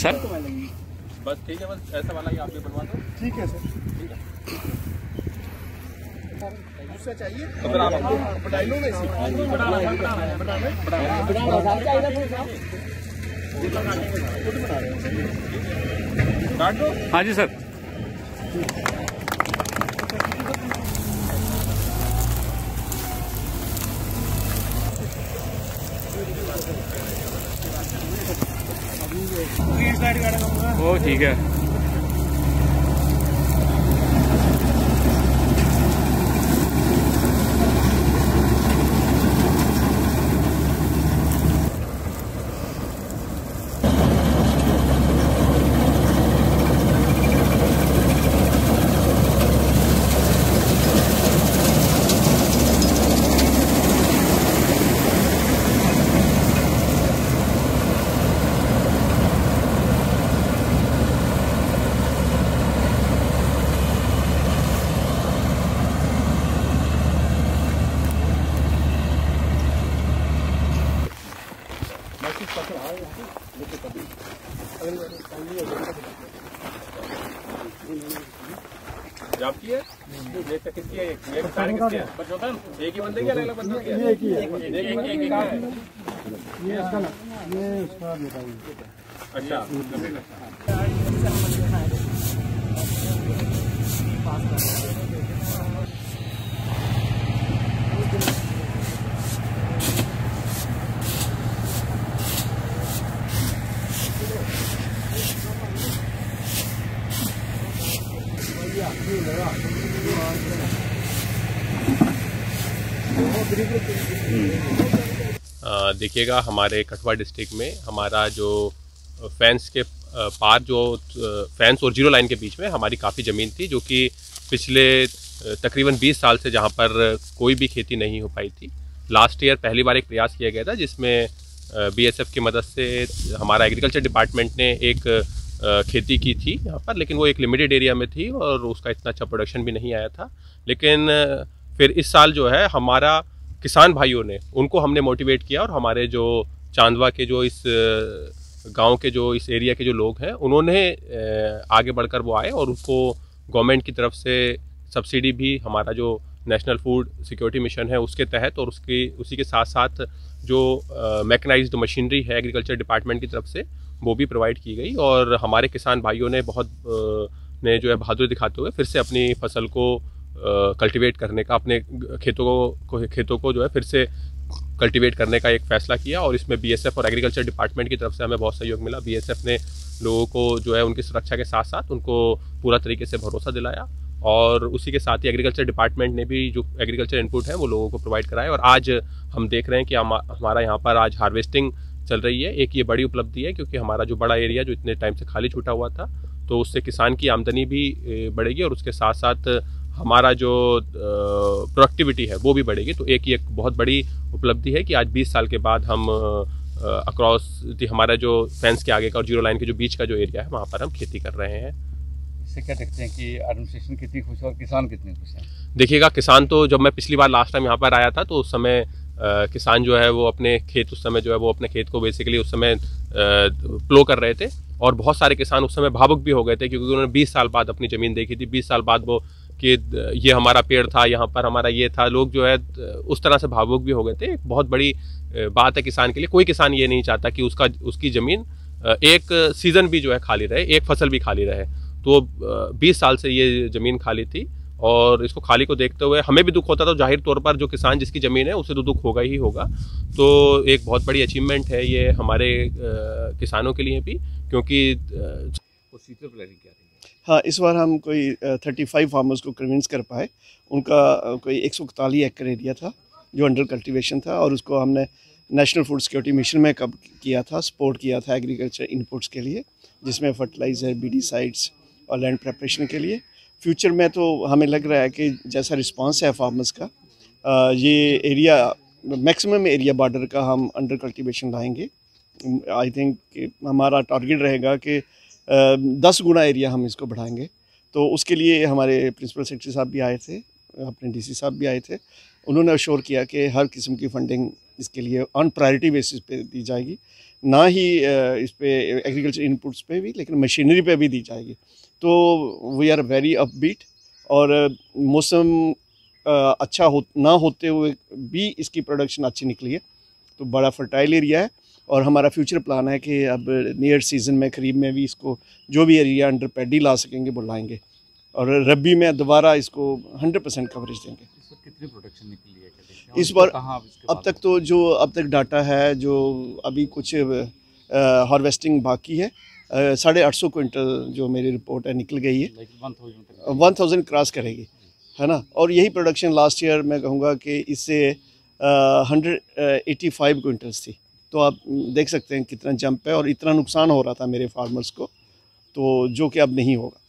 Sir बस ठीक है, बस ऐसा वाला ही आप भी बनवा दो। ठीक है सर, ठीक है। उससे चाहिए तो फिर आप बढ़ाई लो ना इसी काट दो। हाँ जी सर। ओ ठीक है। जॉब की है ये किसकी है? ये सारे किसके हैं? परशोत्तम एक ही बंदे की अलग अलग बंदे की है? एक ही है, एक ये इसका ना, ये उसका बेटा है। अच्छा देखिएगा, हमारे कठुआ डिस्ट्रिक्ट में हमारा जो फैंस के पार जो फैंस और जीरो लाइन के बीच में हमारी काफ़ी ज़मीन थी, जो कि पिछले तकरीबन 20 साल से जहां पर कोई भी खेती नहीं हो पाई थी। लास्ट ईयर पहली बार एक प्रयास किया गया था, जिसमें बीएसएफ की मदद से हमारा एग्रीकल्चर डिपार्टमेंट ने एक खेती की थी यहाँ पर, लेकिन वो एक लिमिटेड एरिया में थी और उसका इतना अच्छा प्रोडक्शन भी नहीं आया था। लेकिन फिर इस साल जो है हमारा किसान भाइयों ने, उनको हमने मोटिवेट किया और हमारे जो चांदवा के जो इस गांव के जो इस एरिया के जो लोग हैं, उन्होंने आगे बढ़कर वो आए और उसको गवर्नमेंट की तरफ से सब्सिडी भी हमारा जो नेशनल फूड सिक्योरिटी मिशन है उसके तहत, और उसी के साथ साथ जो मैकेनाइज्ड मशीनरी है एग्रीकल्चर डिपार्टमेंट की तरफ से, वो भी प्रोवाइड की गई। और हमारे किसान भाइयों ने बहुत ने जो है बहादुरी दिखाते हुए फिर से अपनी फसल को कल्टीवेट करने का, अपने खेतों को जो है फिर से कल्टीवेट करने का एक फ़ैसला किया। और इसमें बीएसएफ और एग्रीकल्चर डिपार्टमेंट की तरफ से हमें बहुत सहयोग मिला। बीएसएफ ने लोगों को जो है उनकी सुरक्षा के साथ साथ उनको पूरा तरीके से भरोसा दिलाया, और उसी के साथ ही एग्रीकल्चर डिपार्टमेंट ने भी जो एग्रीकल्चर इनपुट है वो लोगों को प्रोवाइड कराया। और आज हम देख रहे हैं कि हमारा यहाँ पर आज हार्वेस्टिंग चल रही है। एक ये बड़ी उपलब्धि है, क्योंकि हमारा जो बड़ा एरिया जो इतने टाइम से खाली छूटा हुआ था, तो उससे किसान की आमदनी भी बढ़ेगी और उसके साथ साथ हमारा जो प्रोडक्टिविटी है वो भी बढ़ेगी। तो एक ये बहुत बड़ी उपलब्धि है कि आज 20 साल के बाद हम अक्रॉस हमारा जो फेंस के आगे का और जीरो लाइन के जो बीच का जो एरिया है वहाँ पर हम खेती कर रहे हैं। इससे क्या देखते हैं कि एडमिनिस्ट्रेशन कितनी खुश है और किसान कितने खुश हैं? देखिएगा, किसान तो जब मैं पिछली बार लास्ट टाइम यहाँ पर आया था तो उस समय किसान जो है वो अपने खेत, उस समय जो है वो अपने खेत को बेसिकली उस समय प्लो कर रहे थे, और बहुत सारे किसान उस समय भावुक भी हो गए थे, क्योंकि उन्होंने 20 साल बाद अपनी ज़मीन देखी थी। 20 साल बाद वो कि ये हमारा पेड़ था, यहाँ पर हमारा ये था, लोग जो है उस तरह से भावुक भी हो गए थे। एक बहुत बड़ी बात है किसान के लिए। कोई किसान ये नहीं चाहता कि उसकी ज़मीन एक सीज़न भी जो है खाली रहे, एक फसल भी खाली रहे। तो 20 साल से ये ज़मीन खाली थी, और इसको खाली को देखते हुए हमें भी दुख होता था। जाहिर तौर पर जो किसान जिसकी ज़मीन है उसे तो दुख होगा ही होगा। तो एक बहुत बड़ी अचीवमेंट है ये हमारे किसानों के लिए भी, क्योंकि प्रोसीजर प्लानिंग क्या रही है? हाँ, इस बार हम कोई 35 फार्मर्स को कन्विंस कर पाए। उनका कोई 141 एकड़ एरिया था जो अंडर कल्टीवेशन था, और उसको हमने नेशनल फूड सिक्योरिटी मिशन में कब किया था, सपोर्ट किया था एग्रीकल्चर इनपुट्स के लिए, जिसमें फर्टिलाइज़र, बीडीसाइड्स और लैंड प्रेपरेशन के लिए। फ्यूचर में तो हमें लग रहा है कि जैसा रिस्पांस है फार्मर्स का, ये एरिया मैक्सिमम एरिया बॉर्डर का हम अंडर कल्टीवेशन लाएंगे। आई थिंक हमारा टारगेट रहेगा कि 10 गुना एरिया हम इसको बढ़ाएंगे। तो उसके लिए हमारे प्रिंसिपल सेक्रेटरी साहब भी आए थे, अपने डीसी साहब भी आए थे। उन्होंने अश्योर किया कि हर किस्म की फंडिंग इसके लिए ऑन प्रायोरिटी बेसिस पे दी जाएगी, ना ही इस पे एग्रीकल्चर इनपुट्स पे भी, लेकिन मशीनरी पे भी दी जाएगी। तो वी आर वेरी अपबीट, और मौसम अच्छा ना होते हुए भी इसकी प्रोडक्शन अच्छी निकली है, तो बड़ा फर्टाइल एरिया है। और हमारा फ्यूचर प्लान है कि अब नियर सीज़न में, खरीफ में भी इसको जो भी एरिया अंडर पैडी ला सकेंगे वो लाएंगे, और रबी में दोबारा इसको 100% कवरेज देंगे। इस वक्त कितनी प्रोडक्शन निकली है इस बार अब तक तो जो अब तक डाटा है, जो अभी कुछ हार्वेस्टिंग बाकी है, 850 क्विंटल जो मेरी रिपोर्ट है निकल गई है, 1000 क्रॉस करेगी, है ना। और यही प्रोडक्शन लास्ट ईयर मैं कहूँगा कि इससे 185 क्विंटल्स थी। तो आप देख सकते हैं कितना जंप है, और इतना नुकसान हो रहा था मेरे फार्मर्स को, तो जो कि अब नहीं होगा।